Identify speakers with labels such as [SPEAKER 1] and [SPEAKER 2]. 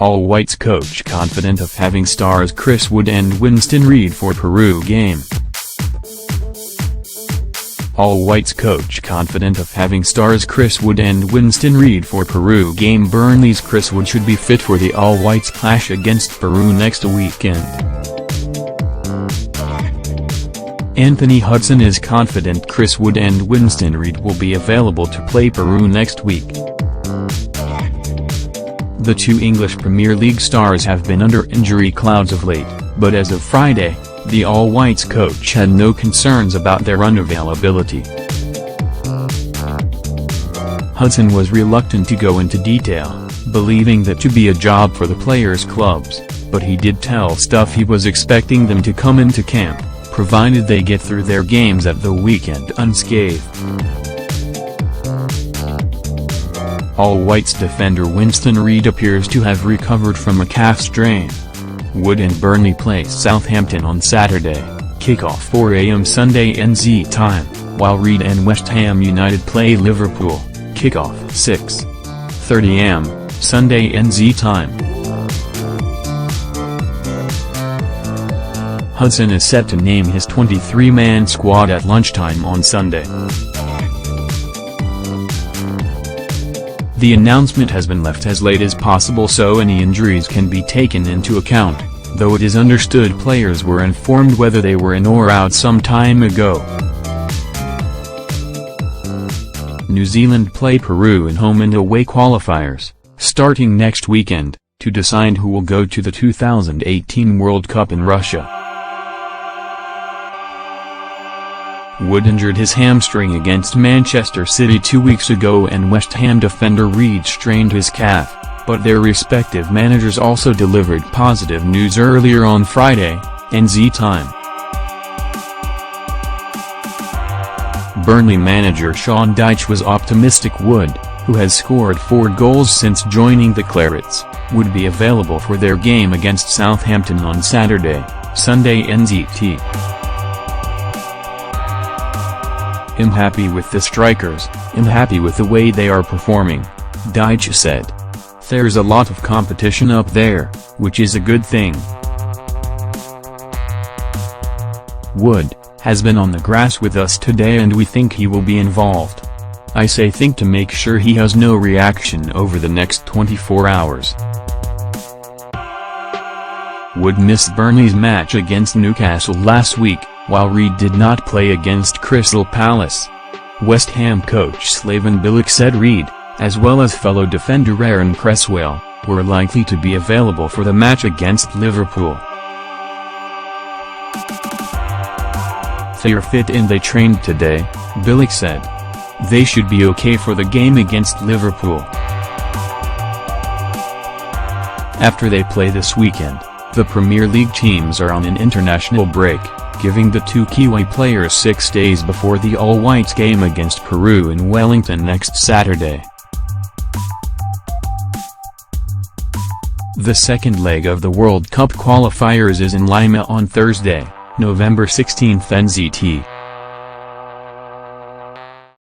[SPEAKER 1] All Whites coach confident of having stars Chris Wood and Winston Reid for Peru game. All Whites coach confident of having stars Chris Wood and Winston Reid for Peru game. Burnley's Chris Wood should be fit for the All Whites clash against Peru next weekend. Anthony Hudson is confident Chris Wood and Winston Reid will be available to play Peru next week. The two English Premier League stars have been under injury clouds of late, but as of Friday, the All Whites coach had no concerns about their unavailability. Hudson was reluctant to go into detail, believing that to be a job for the players' clubs, but he did tell Stuff he was expecting them to come into camp, provided they get through their games at the weekend unscathed. All Whites defender Winston Reid appears to have recovered from a calf strain. Wood and Burnley play Southampton on Saturday, kick-off 4 AM Sunday NZ time, while Reid and West Ham United play Liverpool, kick-off 6:30 AM, Sunday NZ time. Hudson is set to name his 23-man squad at lunchtime on Sunday. The announcement has been left as late as possible so any injuries can be taken into account, though it is understood players were informed whether they were in or out some time ago. New Zealand play Peru in home and away qualifiers, starting next weekend, to decide who will go to the 2018 World Cup in Russia. Wood injured his hamstring against Manchester City 2 weeks ago and West Ham defender Reid strained his calf, but their respective managers also delivered positive news earlier on Friday, NZ time. Burnley manager Sean Dyche was optimistic Wood, who has scored 4 goals since joining the Clarets, would be available for their game against Southampton on Saturday, Sunday NZT. "I'm happy with the strikers, I'm happy with the way they are performing," Dyche said. "There's a lot of competition up there, which is a good thing." Wood has been on the grass with us today and we think he will be involved. I say think to make sure he has no reaction over the next 24 hours. Wood missed Burnley's match against Newcastle last week, while Reid did not play against Crystal Palace. West Ham coach Slaven Bilic said Reid, as well as fellow defender Aaron Cresswell, were likely to be available for the match against Liverpool. "They're fit and they trained today," Bilic said. "They should be okay for the game against Liverpool." After they play this weekend, the Premier League teams are on an international break, giving the two Kiwi players 6 days before the All Whites game against Peru in Wellington next Saturday. The second leg of the World Cup qualifiers is in Lima on Thursday, November 16 NZT.